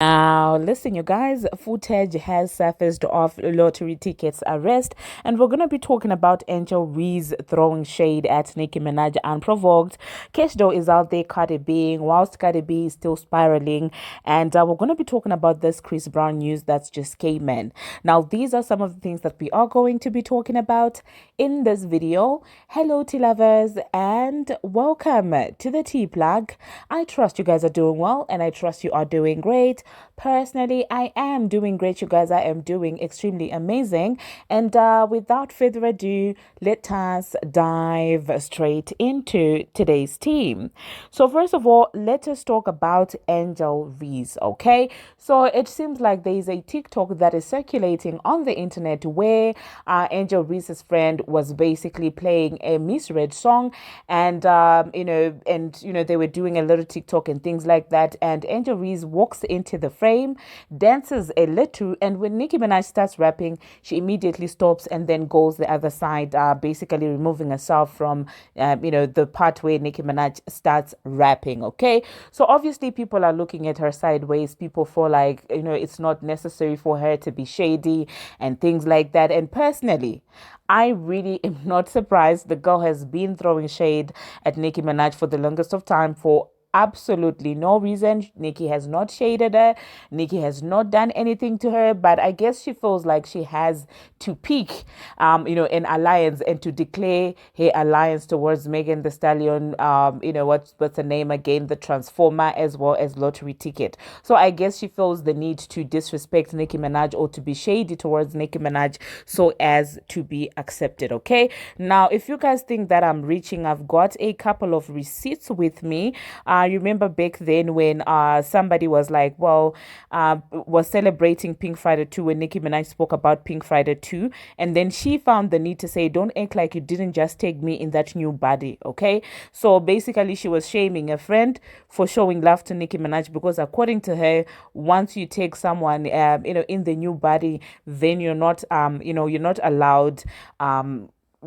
Now, listen, you guys, footage has surfaced of lottery tickets arrest, and we're going to be talking about Angel Reese throwing shade at Nicki Minaj unprovoked. Kashdoll is out there Cardi B, whilst Cardi B is still spiraling, and we're going to be talking about this Chris Brown news that's just came in. Now, these are some of the things that we are going to be talking about in this video. Hello, tea lovers, and welcome to the tea plug. I trust you guys are doing well, and I trust you are doing great. Personally, I am doing great, you guys. I am doing extremely amazing. And without further ado, let us dive straight into today's team. So first of all, let us talk about Angel Reese, okay? So it seems like there is a TikTok that is circulating on the internet where Angel Reese's friend was basically playing a misread song, and they were doing a little TikTok and things like that. And Angel Reese walks into the frame, dances a little, and when Nicki Minaj starts rapping, she immediately stops and then goes the other side, basically removing herself from the part where Nicki Minaj starts rapping. Okay, so obviously people are looking at her sideways. People feel like it's not necessary for her to be shady and things like that. And personally, I really am not surprised. The girl has been throwing shade at Nicki Minaj for the longest of time for absolutely no reason. Nicki has not shaded her. Nicki has not done anything to her, but I guess she feels like she has to pick, an alliance and to declare her alliance towards Megan Thee Stallion. What's the name again? The Transformer, as well as Lottery Ticket. So I guess she feels the need to disrespect Nicki Minaj or to be shady towards Nicki Minaj so as to be accepted. Okay. Now, if you guys think that I'm reaching, I've got a couple of receipts with me. I remember back then when somebody was like, was celebrating Pink Friday 2 when Nicki Minaj spoke about Pink Friday 2. And then she found the need to say, don't act like you didn't just take me in that new body. Okay. So basically, she was shaming a friend for showing love to Nicki Minaj because according to her, once you take someone, in the new body, then you're not allowed,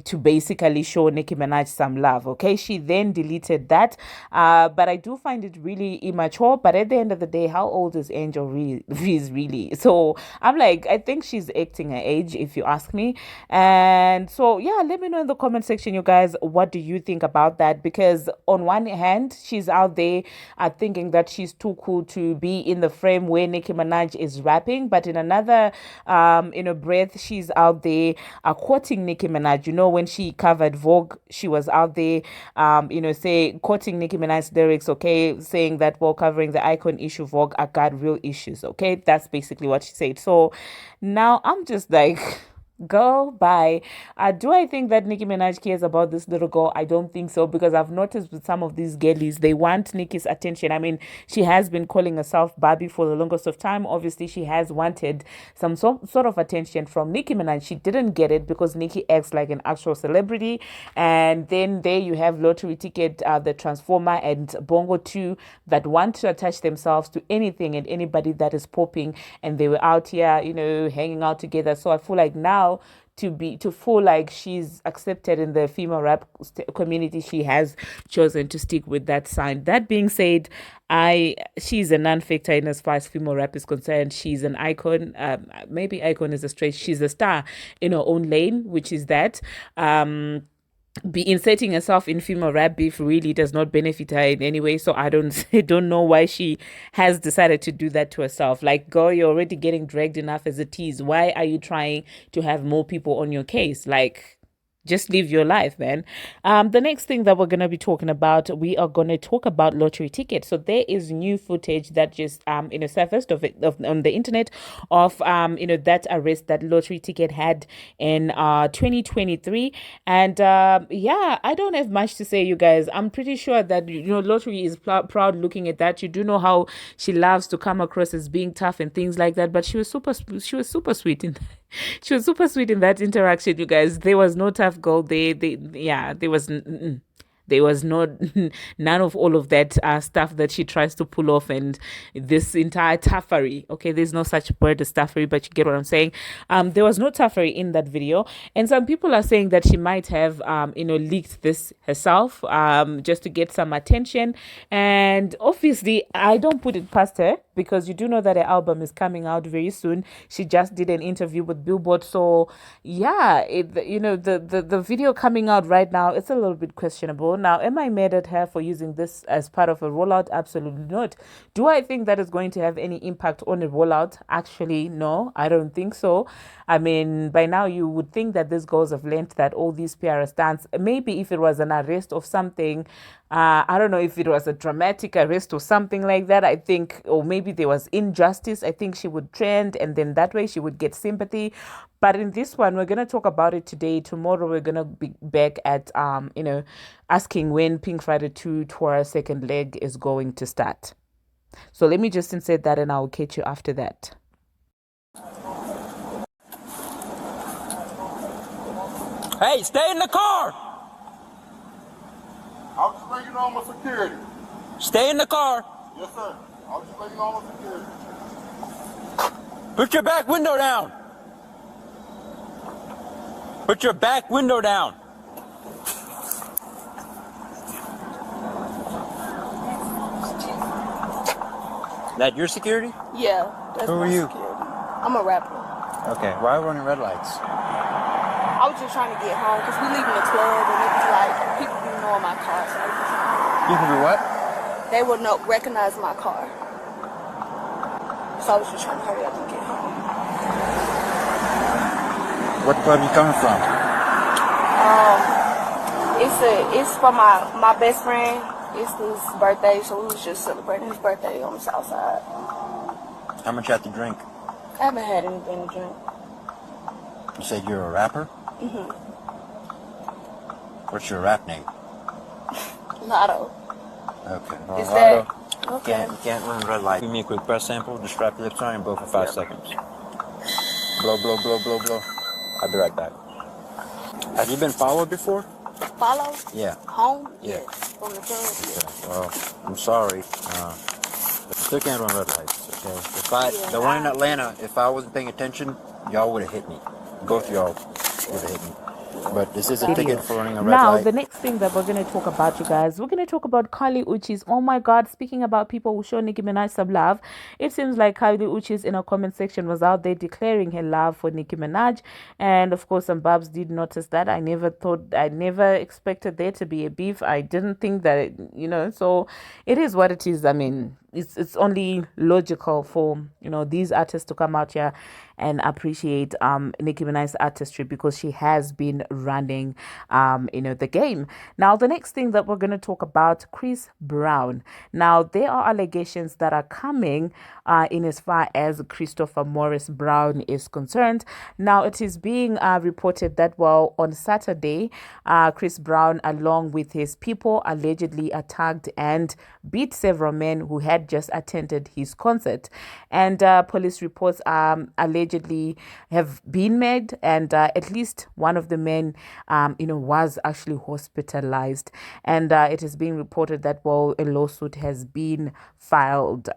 to basically show Nicki Minaj some love. Okay, she then deleted that, but I do find it really immature. But at the end of the day, how old is Angel Reese really? So I'm like, I think she's acting her age, if you ask me. And so yeah, let me know in the comment section, you guys, what do you think about that? Because on one hand, she's out there thinking that she's too cool to be in the frame where Nicki Minaj is rapping, but in another breath, she's out there quoting Nicki Minaj. When she covered Vogue, she was out there, quoting Nicki Minaj's lyrics, okay, saying that while covering the icon issue Vogue, I got real issues, okay? That's basically what she said. So now I'm just like, go by. Do I think that Nicki Minaj cares about this little girl? I don't think so, because I've noticed with some of these girlies, they want Nicki's attention. I mean, she has been calling herself Barbie for the longest of time. Obviously, she has wanted some sort of attention from Nicki Minaj. She didn't get it because Nicki acts like an actual celebrity. And then there you have Lottery Ticket, the Transformer, and Bongo 2 that want to attach themselves to anything and anybody that is popping. And they were out here, hanging out together. So I feel like now, to feel like she's accepted in the female rap community, she has chosen to stick with that sign. That being said, she's a non-factor in as far as female rap is concerned. She's an icon. Maybe icon is a stretch. She's a star in her own lane, which is that. Be inserting herself in female rap beef really does not benefit her in any way. So I don't know why she has decided to do that to herself. Like, girl, you're already getting dragged enough as it is. Why are you trying to have more people on your case? Like, just live your life, man. The next thing that we're going to be talking about, we are going to talk about Lottery Ticket. So there is new footage that just surfaced on the internet of that arrest that Lottery Ticket had in 2023. And I don't have much to say, you guys. I'm pretty sure that Lottery is proud looking at that. You do know how she loves to come across as being tough and things like that, but she was super sweet in that. She was super sweet in that interaction, you guys. There was no tough girl. There was no none of all of that stuff that she tries to pull off, and this entire toughery. Okay, there's no such word as toughery, but you get what I'm saying. There was no toughery in that video, and some people are saying that she might have leaked this herself just to get some attention. And obviously, I don't put it past her. because you do know that her album is coming out very soon. She just did an interview with Billboard. So yeah, the video coming out right now, it's a little bit questionable. Now, am I mad at her for using this as part of a rollout? Absolutely not. Do I think that is going to have any impact on a rollout? Actually, no, I don't think so. I mean, by now you would think that this goes of length, that all these PR stunts, maybe if it was an arrest of something, I don't know if it was a dramatic arrest or something like that. I think, or maybe there was injustice. I think she would trend, and then that way she would get sympathy. But in this one, we're gonna talk about it today. Tomorrow, we're gonna be back at asking when Pink Friday 2 tour second leg is going to start. So let me just insert that, and I'll catch you after that. Hey, stay in the car! I'll just let you know I'm a security. Stay in the car! Yes, sir. I'll just let you know I'm a security. Put your back window down! Put your back window down! That your security? Yeah, that's Who my are you? security. I'm a rapper. Okay, why are we running red lights? I was just trying to get home because we leaving the club and it was like people be knowing my car. So You can do what? they would not recognize my car. So I was just trying to hurry up and get home. What club you coming from? It's for my best friend. It's his birthday, so we was just celebrating his birthday on the south side. How much you have to drink? I haven't had anything to drink. You said you're a rapper? Mm-hmm. What's your rap name? Latto. Okay. Is that okay? You can't run red light. Give me a quick breath sample. Just strap your lips on and blow for 5 seconds. Blow, blow, blow, blow, blow. I'll be right back. Have you been followed before? Follow? Yeah. Home? Yeah. From the club? Okay. Well, I'm sorry. But you still can't run red lights, okay? The one in Atlanta, if I wasn't paying attention, y'all would have hit me. Both y'all would have hit me. But this is a ticket for running a red Now, light. the next thing that we're going to talk about, you guys, we're going to talk about Cardi Uchis. Oh my God, speaking about people who show Nicki Minaj some love, it seems like Cardi Uchis in a comment section was out there declaring her love for Nicki Minaj. And of course, some babs did notice that. I never expected there to be a beef. I didn't think that, so it is what it is. I mean, it's only logical for, these artists to come out here and appreciate Nicki Minaj's artistry because she has been running the game. Now, the next thing that we're going to talk about, Chris Brown. Now, there are allegations that are coming in as far as Christopher Morris Brown is concerned. Now, it is being reported that, well, on Saturday, Chris Brown, along with his people, allegedly attacked and beat several men who had just attended his concert. And police reports allegedly have been made, and at least one of the men, was actually hospitalized. And it is being reported that, well, a lawsuit has been filed,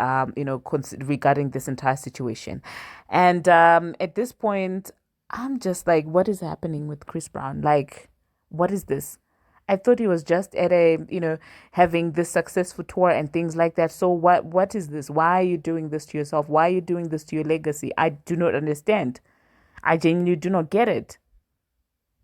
regarding this entire situation. And at this point, I'm just like, what is happening with Chris Brown? Like, what is this? I thought he was just at a, having this successful tour and things like that. So what is this? Why are you doing this to yourself? Why are you doing this to your legacy? I do not understand. I genuinely do not get it.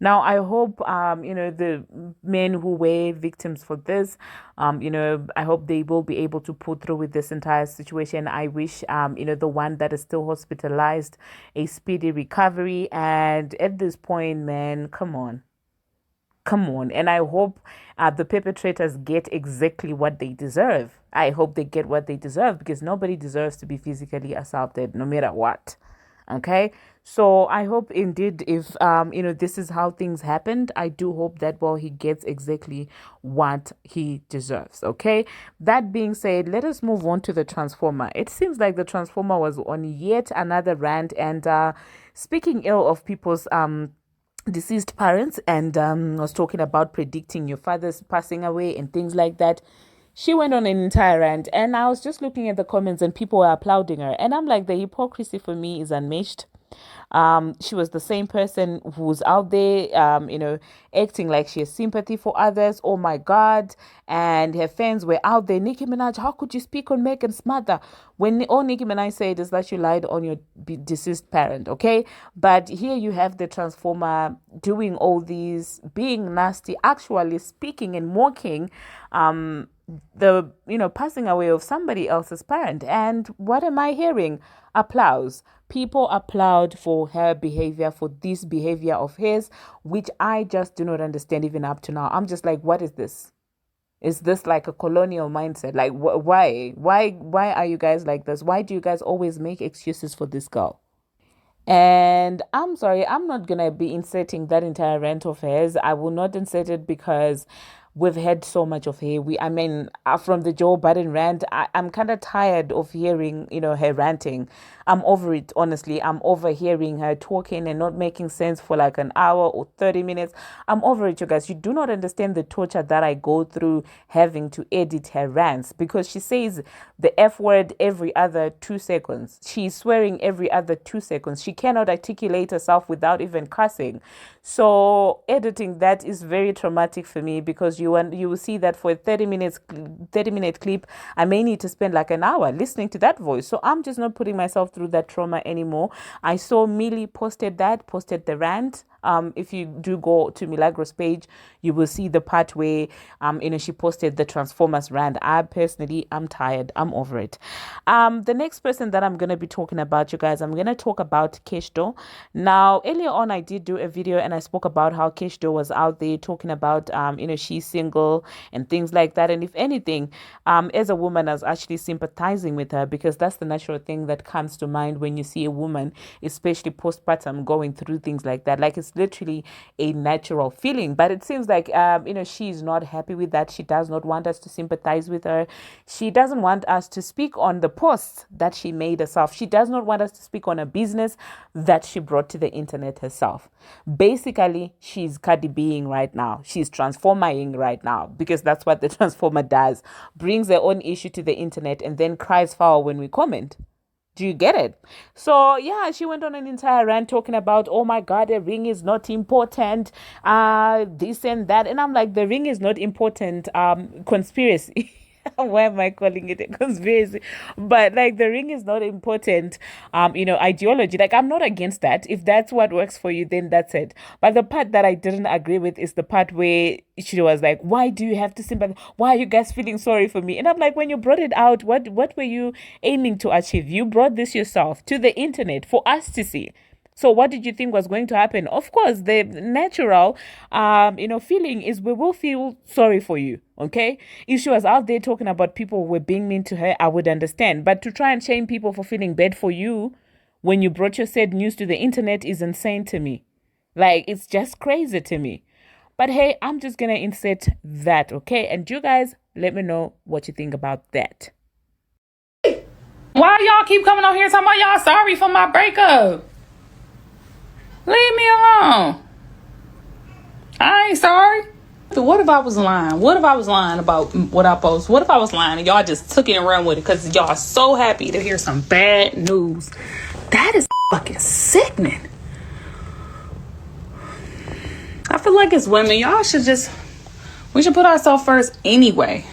Now, I hope, the men who were victims for this, I hope they will be able to pull through with this entire situation. I wish, the one that is still hospitalized, a speedy recovery. And at this point, man, come on. And I hope the perpetrators get exactly what they deserve. I hope they get what they deserve, because nobody deserves to be physically assaulted, no matter what. Okay, so I hope indeed, if this is how things happened, I do hope that, well, he gets exactly what he deserves. Okay, that being said, let us move on to the Transformer. It seems like the Transformer was on yet another rant, and speaking ill of people's deceased parents, and was talking about predicting your father's passing away and things like that. She went on an entire rant, and I was just looking at the comments and people were applauding her, and I'm like, the hypocrisy for me is unmatched. She was the same person who's out there, acting like she has sympathy for others. Oh my God. And her fans were out there. Nicki Minaj, how could you speak on Megan's mother? When all Nicki Minaj said is that you lied on your deceased parent, okay? But here you have the Transformer doing all these, being nasty, actually speaking and mocking the passing away of somebody else's parent. And what am I hearing? Applause. People applaud for her behavior, for this behavior of his, which I just do not understand even up to now. I'm just like, what is this? Is this like a colonial mindset? Like, why are you guys like this? Why do you guys always make excuses for this girl? And I'm sorry, I'm not gonna be inserting that entire rant of hers. I will not insert it because we've had so much of her. From the Joe Biden rant, I'm kind of tired of hearing, her ranting. I'm over it, honestly. I'm over hearing her talking and not making sense for like an hour or 30 minutes. I'm over it, you guys. You do not understand the torture that I go through having to edit her rants, because she says the F word every other 2 seconds. She's swearing every other 2 seconds. She cannot articulate herself without even cussing. So editing that is very traumatic for me, because you will see that for a 30-minute clip, I may need to spend like an hour listening to that voice. So I'm just not putting myself through that trauma anymore. I saw Millie posted the rant. If you do go to Milagros page, you will see the part where she posted the Transformers rant. I'm tired. I'm over it. The next person that I'm gonna be talking about, you guys, I'm gonna talk about Kashdoll. Now, earlier on, I did do a video and I spoke about how Kashdoll was out there talking about she's single and things like that. And if anything, as a woman, I was actually sympathizing with her, because that's the natural thing that comes to mind when you see a woman, especially postpartum, going through things like that. Like, it's literally a natural feeling. But it seems like she's not happy with that. She does not want us to sympathize with her. She doesn't want us to speak on the posts that she made herself. She does not want us to speak on a business that she brought to the internet herself. Basically, she's Cardi Bing right now. She's transforming right now, because that's what the transformer does. Brings her own issue to the internet and then cries foul when we comment. Do you get it? So yeah, she went on an entire rant talking about, oh my God, a ring is not important, this and that. And I'm like, the ring is not important, conspiracy. Why am I calling it a conspiracy? But like, the ring is not important, ideology. Like, I'm not against that. If that's what works for you, then that's it. But the part that I didn't agree with is the part where she was like, why do you have to sympathize? Why are you guys feeling sorry for me? And I'm like, when you brought it out, what were you aiming to achieve? You brought this yourself to the internet for us to see. So what did you think was going to happen? Of course, the natural, feeling is we will feel sorry for you, okay? If she was out there talking about people who were being mean to her, I would understand. But to try and shame people for feeling bad for you when you brought your said news to the internet is insane to me. Like, it's just crazy to me. But hey, I'm just going to insert that, okay? And you guys, let me know what you think about that. Why y'all keep coming on here talking about y'all sorry for my breakup? Leave me alone. I ain't sorry. What if I was lying? What if I was lying about what I post? What if I was lying and y'all just took it and ran with it because y'all so happy to hear some bad news? That is fucking sickening. I feel like as women, we should put ourselves first anyway.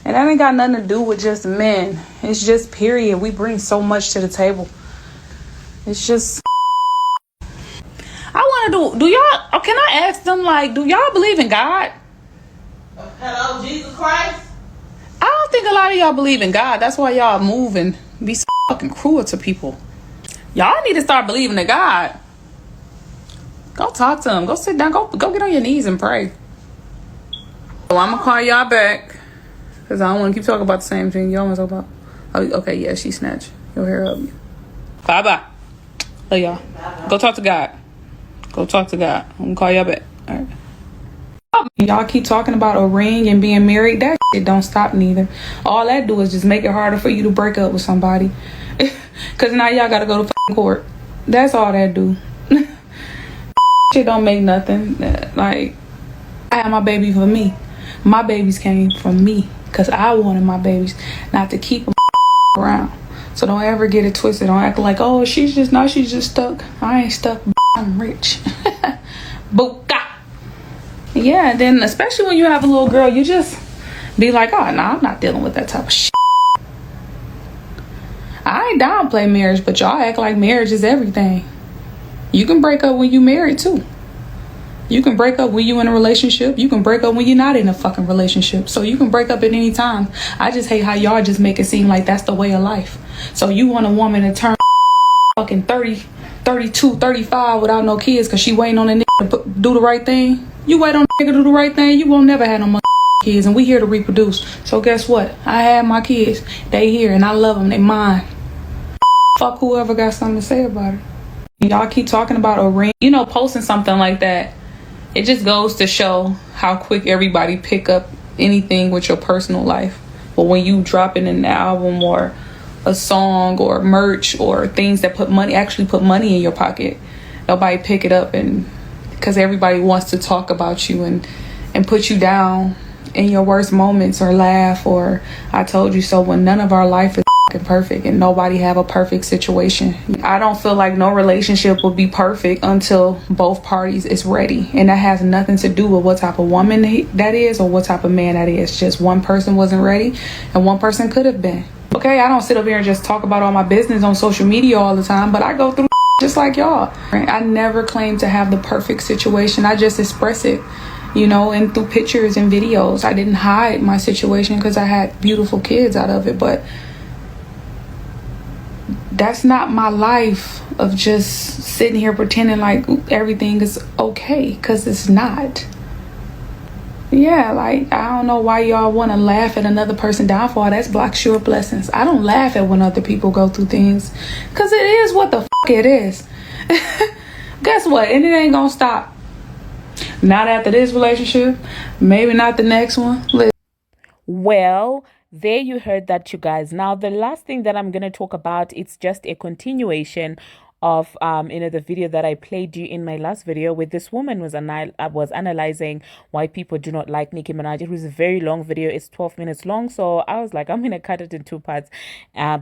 And that ain't got nothing to do with just men. It's just period. We bring so much to the table. It's just... I want to do y'all, can I ask them, like, do y'all believe in God? Hello, Jesus Christ? I don't think a lot of y'all believe in God. That's why y'all move and be so fucking cruel to people. Y'all need to start believing in God. Go talk to him. Go sit down. Go get on your knees and pray. So I'm going to call y'all back, because I don't want to keep talking about the same thing y'all want to talk about. Oh, okay, yeah, she snatched your hair up. Bye-bye. Love y'all. Go talk to God. Go talk to God. I'm gonna call y'all back. All right. Y'all keep talking about a ring and being married. That shit don't stop neither. All that do is just make it harder for you to break up with somebody. Cause now y'all gotta go to court. That's all that do. Shit don't make nothing. Like, I had my baby for me. My babies came from me. Cause I wanted my babies, not to keep them around. So don't ever get it twisted. Don't act like, oh, she's just stuck. I ain't stuck. I'm rich. Buka. Yeah, and then especially when you have a little girl, you just be like, oh, no, I'm not dealing with that type of shit. I ain't downplay marriage, but y'all act like marriage is everything. You can break up when you married too. You can break up when you in a relationship. You can break up when you're not in a fucking relationship. So you can break up at any time. I just hate how y'all just make it seem like that's the way of life. So you want a woman to turn fucking 30, 32, 35 without no kids because she waiting on a nigga to do the right thing. You wait on a nigga to do the right thing, you won't never have no kids. And we here to reproduce. So guess what? I have my kids. They here and I love them. They mine. Fuck whoever got something to say about it. Y'all keep talking about a ring. You know, posting something like that, it just goes to show how quick everybody pick up anything with your personal life. But when you drop in an album or a song or merch or things that actually put money in your pocket, nobody pick it up, and because everybody wants to talk about you and put you down in your worst moments or laugh or I told you so, when none of our life is perfect and nobody have a perfect situation. I don't feel like no relationship will be perfect until both parties is ready, and that has nothing to do with what type of woman that is or what type of man that is. Just one person wasn't ready and one person could have been. Okay, I don't sit up here and just talk about all my business on social media all the time, but I go through just like y'all. I never claim to have the perfect situation. I just express it, you know, and through pictures and videos. I didn't hide my situation because I had beautiful kids out of it, but that's not my life of just sitting here pretending like everything is okay, because it's not. Yeah, like, I don't know why y'all want to laugh at another person's downfall. That's Black Sure Blessings. I don't laugh at when other people go through things, because it is what the fuck it is. Guess what? And it ain't gonna stop. Not after this relationship, maybe not the next one. Well, there you heard that, you guys. Now, the last thing that I'm going to talk about, it's just a continuation of the video that I played you in my last video, where this woman was analyzing why people do not like Nicki Minaj. It was a very long video. It's 12 minutes long, so I was like, I'm gonna cut it in 2 parts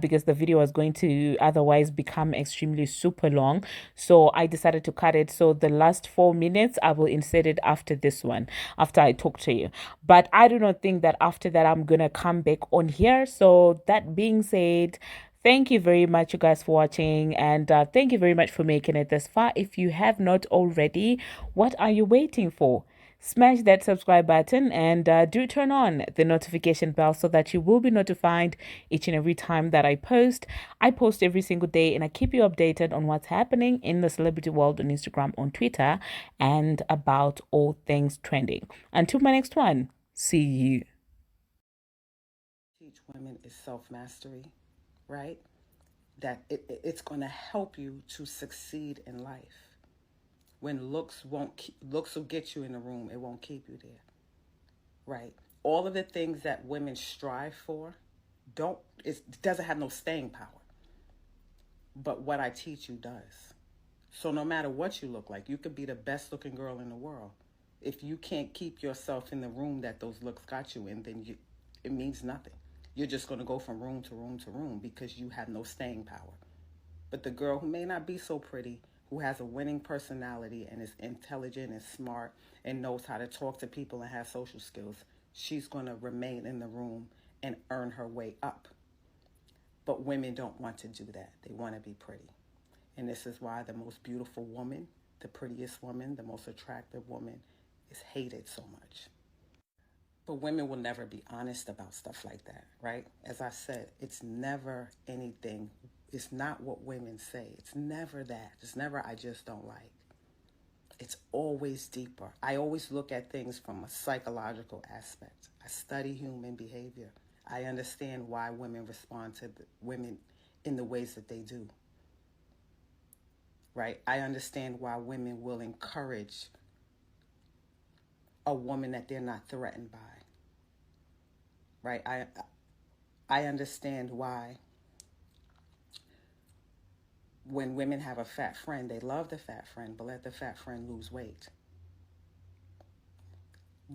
because the video was going to otherwise become extremely super long. So I decided to cut it. So the last 4 minutes I will insert it after this one, after I talk to you. But I do not think that after that I'm gonna come back on here. So that being said, thank you very much, you guys, for watching, and thank you very much for making it this far. If you have not already, what are you waiting for? Smash that subscribe button and do turn on the notification bell so that you will be notified each and every time that I post. I post every single day and I keep you updated on what's happening in the celebrity world on Instagram, on Twitter, and about all things trending. Until my next one, see you. Teach women is self-mastery, right? That it's going to help you to succeed in life. When looks will get you in the room, it won't keep you there, right? All of the things that women strive for it doesn't have no staying power. But what I teach you does. So no matter what you look like, you could be the best looking girl in the world. If you can't keep yourself in the room that those looks got you in, then it means nothing. You're just going to go from room to room to room because you have no staying power. But the girl who may not be so pretty, who has a winning personality and is intelligent and smart and knows how to talk to people and has social skills, she's going to remain in the room and earn her way up. But women don't want to do that. They want to be pretty. And this is why the most beautiful woman, the prettiest woman, the most attractive woman is hated so much. But women will never be honest about stuff like that, right? As I said, it's never anything. It's not what women say. It's never that. It's never, I just don't like. It's always deeper. I always look at things from a psychological aspect. I study human behavior. I understand why women respond to women in the ways that they do, right? I understand why women will encourage a woman that they're not threatened by. Right? I understand why when women have a fat friend, they love the fat friend, but let the fat friend lose weight.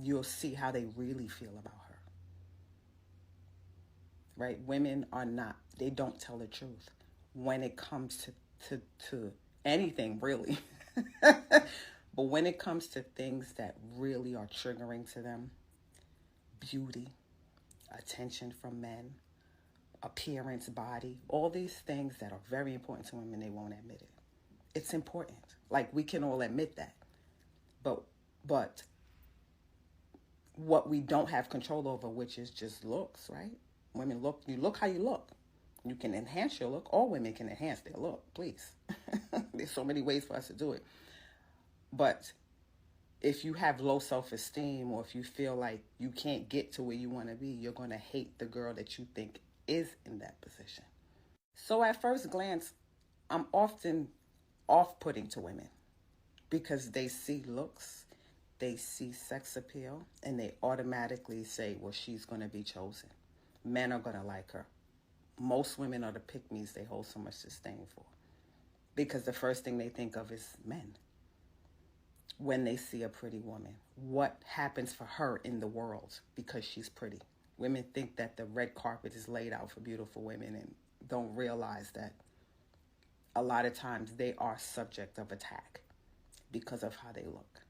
You'll see how they really feel about her. right? Women are not, they don't tell the truth when it comes to anything, really. But when it comes to things that really are triggering to them, beauty, attention from men, appearance, body, all these things that are very important to women, they won't admit it. It's important. Like, we can all admit that. But what we don't have control over, which is just looks, right? Women look, you look how you look. You can enhance your look. All women can enhance their look, please. There's so many ways for us to do it. But if you have low self-esteem, or if you feel like you can't get to where you want to be, you're going to hate the girl that you think is in that position. So at first glance, I'm often off-putting to women because they see looks, they see sex appeal, and they automatically say, well, she's going to be chosen. Men are going to like her. Most women are the pick-me's they hold so much disdain for, because the first thing they think of is men. When they see a pretty woman, what happens for her in the world because she's pretty? Women think that the red carpet is laid out for beautiful women and don't realize that a lot of times they are subject of attack because of how they look.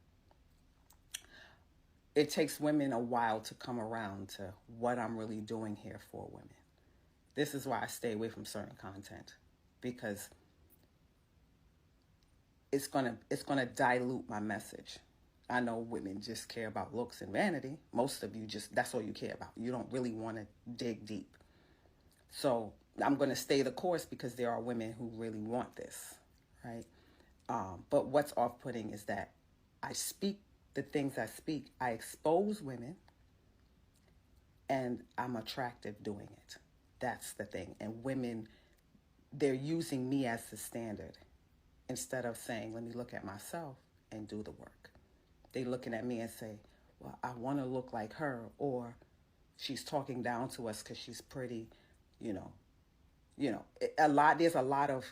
It takes women a while to come around to what I'm really doing here for women. This is why I stay away from certain content, because it's gonna dilute my message. I know women just care about looks and vanity. Most of you that's all you care about. You don't really want to dig deep. So I'm gonna stay the course because there are women who really want this, right? But what's off-putting is that I speak the things I speak. I expose women, and I'm attractive doing it. That's the thing. And women, they're using me as the standard, instead of saying, let me look at myself and do the work. They looking at me and say, well, I want to look like her, or she's talking down to us because she's pretty, there's a lot of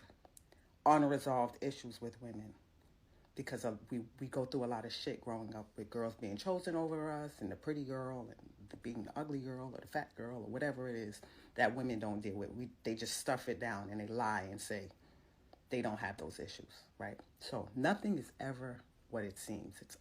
unresolved issues with women because we go through a lot of shit growing up with girls being chosen over us, and the pretty girl, and being the ugly girl or the fat girl or whatever it is that women don't deal with. They just stuff it down and they lie and say they don't have those issues, right? So nothing is ever what it seems. It's